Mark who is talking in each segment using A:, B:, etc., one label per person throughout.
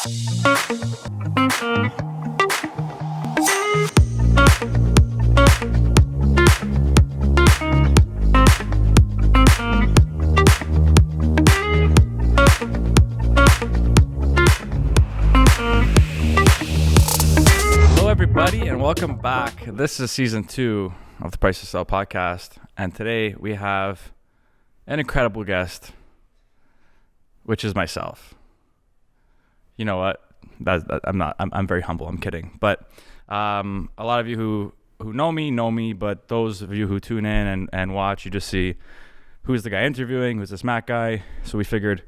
A: Hello, everybody, and welcome back. This is season 2 of the Price to Sell podcast, and today we have an incredible guest, which is myself. You know what? I'm very humble. I'm kidding. But a lot of you who know me, but those of you who tune in and watch, you just see who's the guy interviewing, who's this Matt guy. So we figured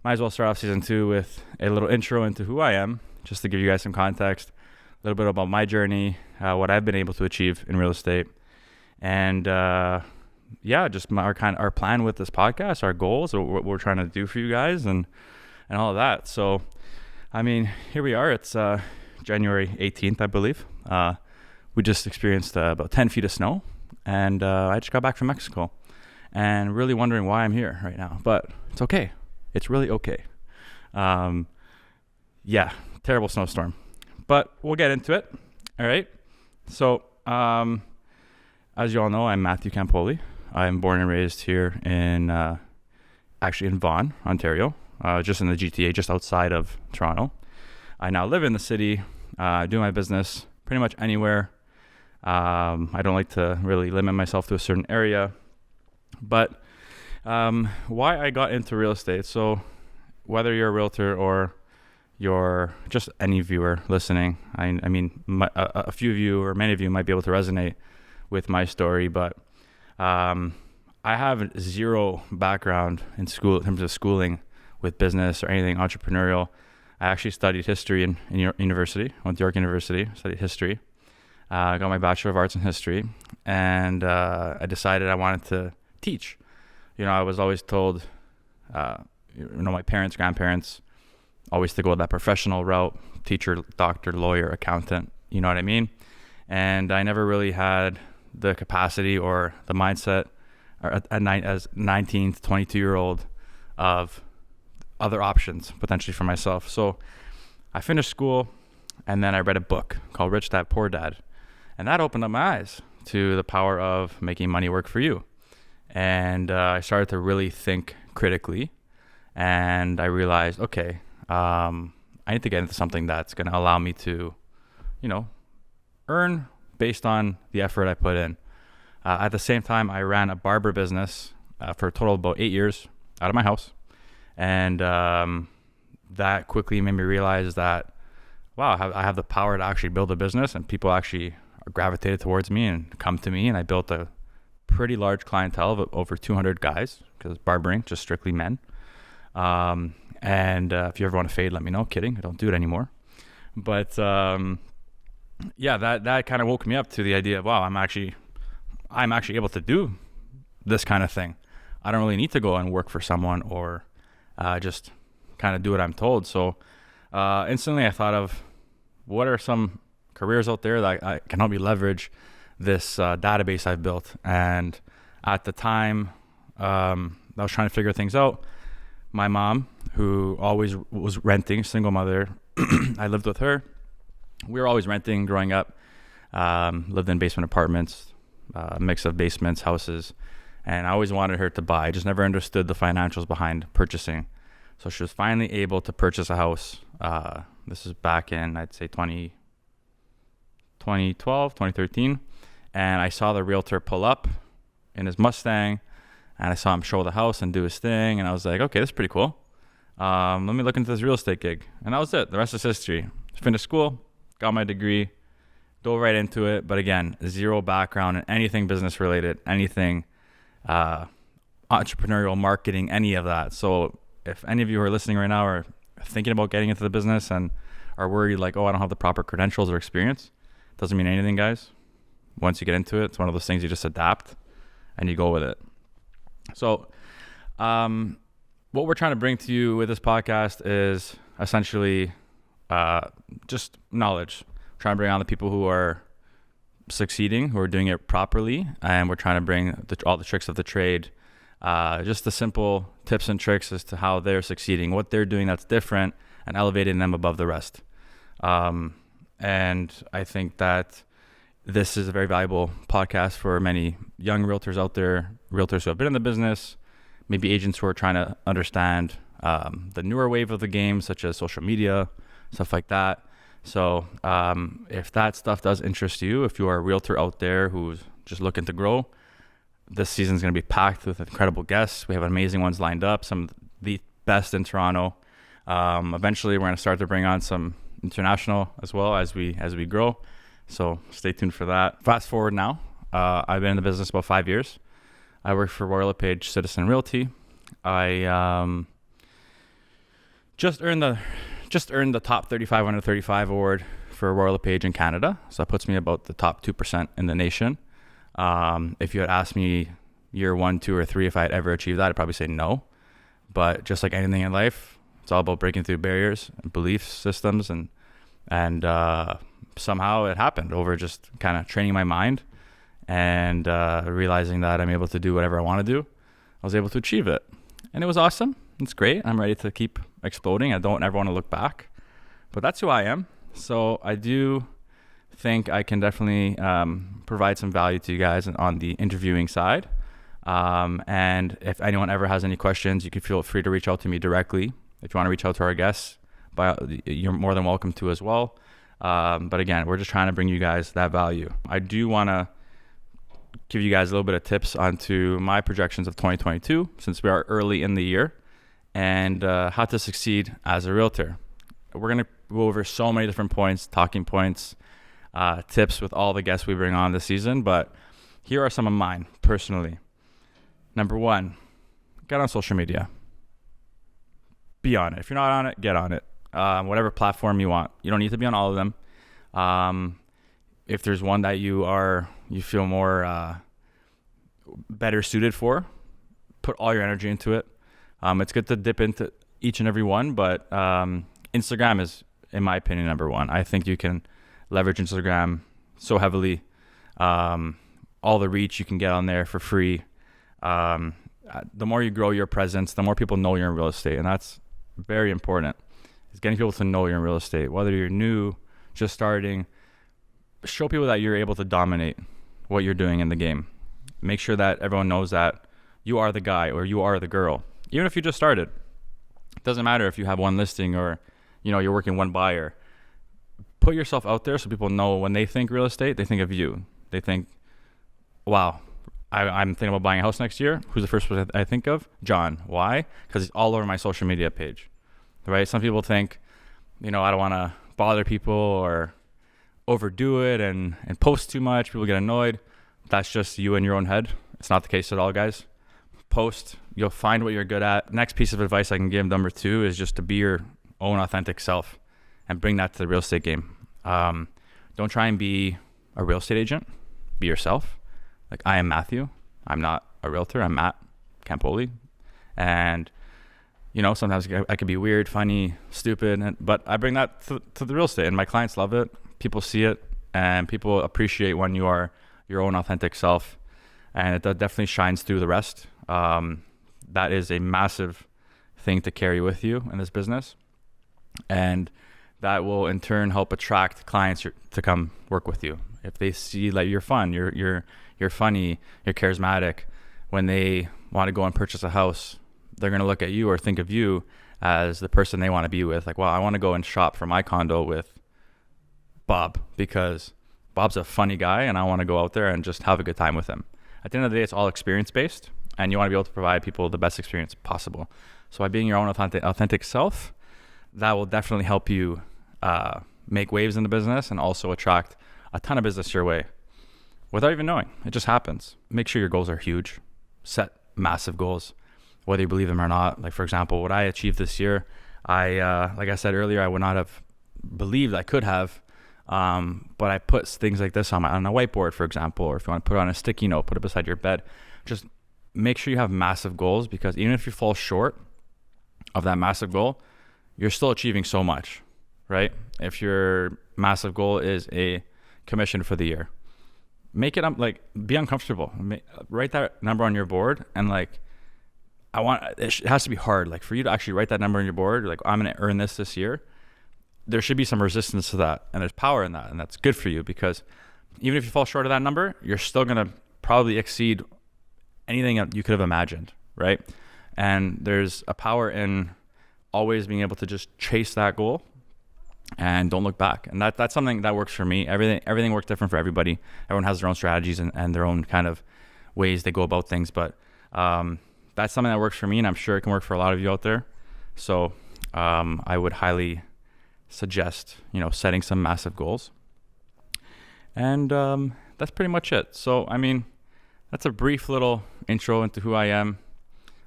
A: might as well start off season 2 with a little intro into who I am, just to give you guys some context, a little bit about my journey, what I've been able to achieve in real estate, and just our plan with this podcast, our goals, or what we're trying to do for you guys, and all of that. So, I mean, here we are. It's January 18th, I believe. We just experienced about 10 feet of snow, and I just got back from Mexico, and really wondering why I'm here right now. But it's okay. It's really okay. Terrible snowstorm. But we'll get into it. All right. So, as you all know, I'm Matthew Campoli. I'm born and raised here in Vaughan, Ontario, just in the GTA, just outside of Toronto. I now live in the city, do my business pretty much anywhere. I don't like to really limit myself to a certain area. But why I got into real estate. So whether you're a realtor or you're just any viewer listening, I mean, a few of you or many of you might be able to resonate with my story, but I have zero background in school in terms of schooling with business or anything entrepreneurial. I actually studied history in university, went to York University, studied history, got my Bachelor of Arts in History, and I decided I wanted to teach. You know, I was always told, my parents, grandparents, always to go that professional route, teacher, doctor, lawyer, accountant, you know what I mean? And I never really had the capacity or the mindset as 19 to 22-year-old of other options potentially for myself. So I finished school, and then I read a book called Rich Dad, Poor Dad. And that opened up my eyes to the power of making money work for you. And I started to really think critically, and I realized, okay, I need to get into something that's going to allow me to, earn based on the effort I put in. At the same time, I ran a barber business for a total of about 8 years out of my house. And that quickly made me realize that, wow, I have the power to actually build a business, and people actually gravitated towards me and come to me. And I built a pretty large clientele of over 200 guys, because barbering, just strictly men. And if you ever want to fade, let me know. Kidding, I don't do it anymore. But that kind of woke me up to the idea of, wow, I'm actually able to do this kind of thing. I don't really need to go and work for someone or just kind of do what I'm told. So instantly I thought of, what are some careers out there that I can help me leverage this database I've built? And at the time, I was trying to figure things out. My mom, who always was renting, single mother, I lived with her. We were always renting growing up, lived in basement apartments, mix of basements, houses, and I always wanted her to buy. I just never understood the financials behind purchasing. So she was finally able to purchase a house. This is back in, I'd say, 2012, 2013. And I saw the realtor pull up in his Mustang, and I saw him show the house and do his thing. And I was like, okay, this is pretty cool. Let me look into this real estate gig. And that was it. The rest is history. Finished school, got my degree, dove right into it. But again, zero background in anything business related, anything entrepreneurial, marketing, any of that. So if any of you who are listening right now are thinking about getting into the business and are worried like, oh, I don't have the proper credentials or experience, doesn't mean anything, guys. Once you get into it, it's one of those things you just adapt and you go with it. So what we're trying to bring to you with this podcast is essentially just knowledge. We're trying to bring on the people who are succeeding, who are doing it properly, and we're trying to bring all the tricks of the trade, just the simple tips and tricks as to how they're succeeding, what they're doing that's different, and elevating them above the rest. And I think that this is a very valuable podcast for many young realtors out there, realtors who have been in the business, maybe agents who are trying to understand the newer wave of the game, such as social media, stuff like that. So if that stuff does interest you, if you are a realtor out there who's just looking to grow, this season is going to be packed with incredible guests. We have amazing ones lined up, some of the best in Toronto. Eventually, we're going to start to bring on some international as well as we grow. So stay tuned for that. Fast forward now. I've been in the business about 5 years. I work for Royal LePage Citizen Realty. I just earned the top 35 under 35 award for Royal LePage in Canada. So that puts me about the top 2% in the nation. If you had asked me year 1, 2, or 3 if I had ever achieved that, I'd probably say no. But just like anything in life, it's all about breaking through barriers and belief systems, and somehow it happened over just kind of training my mind and realizing that I'm able to do whatever I want to do. I was able to achieve it, and it was awesome. It's great. I'm ready to keep exploding. I don't ever want to look back, but that's who I am. So I do think I can definitely provide some value to you guys on the interviewing side. And if anyone ever has any questions, you can feel free to reach out to me directly. If you want to reach out to our guests, you're more than welcome to as well. But again, we're just trying to bring you guys that value. I do want to give you guys a little bit of tips onto my projections of 2022, since we are early in the year, and how to succeed as a realtor. We're going to go over so many different points, talking points, tips with all the guests we bring on this season, but here are some of mine personally. Number 1, get on social media. Be on it. If you're not on it, get on it. Whatever platform you want. You don't need to be on all of them. If there's one that you feel more better suited for, put all your energy into it. It's good to dip into each and every one, but Instagram is, in my opinion, number 1. I think you can leverage Instagram so heavily. All the reach you can get on there for free. The more you grow your presence, the more people know you're in real estate, and that's very important. Is getting people to know you're in real estate, whether you're new, just starting. Show people that you're able to dominate what you're doing in the game. Make sure that everyone knows that you are the guy or you are the girl. Even if you just started, it doesn't matter if you have one listing or you're working one buyer. Put yourself out there so people know when they think real estate, they think of you. They think, wow, I'm thinking about buying a house next year. Who's the first person I think of? John. Why? Because he's all over my social media page, right? Some people think, I don't want to bother people or overdo it and post too much. People get annoyed. That's just you in your own head. It's not the case at all, guys. Post. You'll find what you're good at. Next piece of advice I can give, number 2, is just to be your own authentic self and bring that to the real estate game. Don't try and be a real estate agent. Be yourself. Like, I am Matthew. I'm not a realtor. I'm Matt Campoli. And, sometimes I could be weird, funny, stupid, but I bring that to the real estate, and my clients love it. People see it, and people appreciate when you are your own authentic self, and it definitely shines through the rest. That is a massive thing to carry with you in this business, and that will in turn help attract clients to come work with you. If they see that you're fun, you're funny, you're charismatic, when they want to go and purchase a house, they're going to look at you or think of you as the person they want to be with. Like, well, I want to go and shop for my condo with Bob because Bob's a funny guy and I want to go out there and just have a good time with him. At the end of the day, it's all experience based, and you want to be able to provide people the best experience possible. So by being your own authentic self, that will definitely help you make waves in the business and also attract a ton of business your way without even knowing. It just happens. Make sure your goals are huge. Set massive goals, whether you believe them or not. Like, for example, what I achieved this year, like I said earlier, I would not have believed I could have, but I put things like this on a whiteboard, for example, or if you want to put it on a sticky note, put it beside your bed. Just make sure you have massive goals, because even if you fall short of that massive goal, you're still achieving so much, right? If your massive goal is a commission for the year, make it be uncomfortable. Write that number on your board and it has to be hard. Like for you to actually write that number on your board, like I'm going to earn this year. There should be some resistance to that, and there's power in that, and that's good for you, because even if you fall short of that number, you're still going to probably exceed anything that you could have imagined, right? And there's a power in always being able to just chase that goal and don't look back. And that's something that works for me. Everything works different for everybody. Everyone has their own strategies and their own kind of ways they go about things. But that's something that works for me, and I'm sure it can work for a lot of you out there. So I would highly suggest, setting some massive goals. And that's pretty much it. So, I mean, that's a brief little intro into who I am.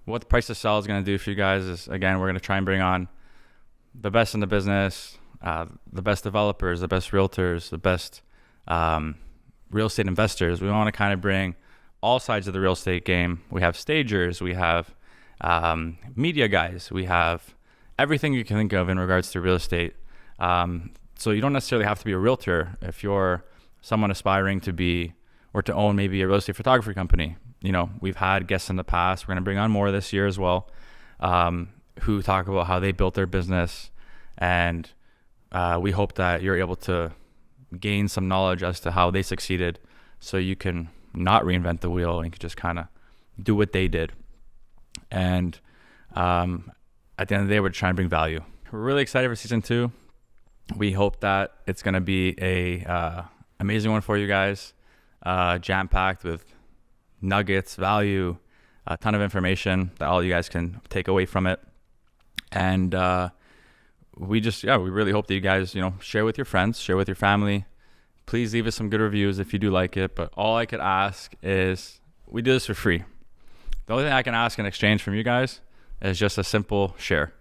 A: What the Price to Sell is going to do for you guys is, again, we're going to try and bring on the best in the business, the best developers, the best realtors, the best real estate investors. We want to kind of bring all sides of the real estate game. We have stagers, we have media guys, we have everything you can think of in regards to real estate. So you don't necessarily have to be a realtor if you're someone aspiring to be or to own maybe a real estate photography company. We've had guests in the past. We're going to bring on more this year as well, who talk about how they built their business. And we hope that you're able to gain some knowledge as to how they succeeded, so you can not reinvent the wheel and you can just kind of do what they did. And at the end of the day, we're trying to bring value. We're really excited for season 2. We hope that it's going to be a amazing one for you guys, jam-packed with nuggets, value, a ton of information that all you guys can take away from it. And we really hope that you guys, share with your friends, share with your family. Please leave us some good reviews if you do like it. But all I could ask is, we do this for free. The only thing I can ask in exchange from you guys is just a simple share.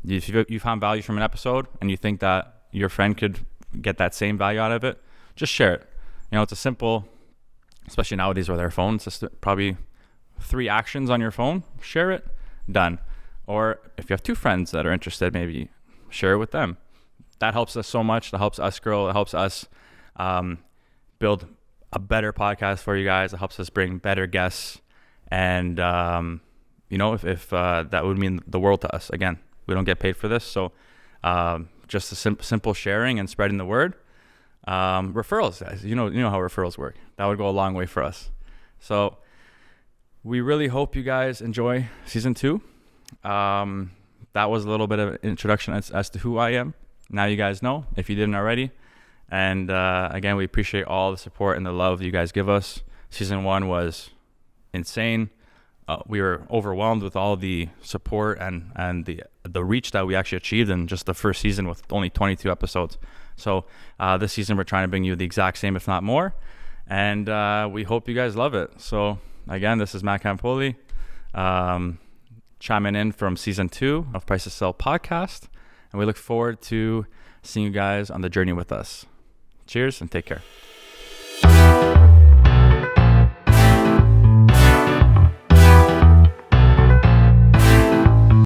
A: If you found value from an episode and you think that your friend could get that same value out of it, just share it. It's a simple, especially nowadays with our phones, just probably 3 actions on your phone. Share it, done. Or if you have 2 friends that are interested, maybe share it with them. That helps us so much. That helps us grow. It helps us build a better podcast for you guys. It helps us bring better guests. And, if that would mean the world to us. Again, we don't get paid for this. So just a simple sharing and spreading the word. Referrals, guys, you know how referrals work. That would go a long way for us. So we really hope you guys enjoy season 2. That was a little bit of an introduction as to who I am. Now you guys know, if you didn't already. And again, we appreciate all the support and the love you guys give us. Season 1 was insane. We were overwhelmed with all the support and the reach that we actually achieved in just the first season with only 22 episodes. So this season, we're trying to bring you the exact same, if not more. And we hope you guys love it. So again, this is Matthew Campoli, chiming in from season 2 of Price to Sell podcast. And we look forward to seeing you guys on the journey with us. Cheers and take care.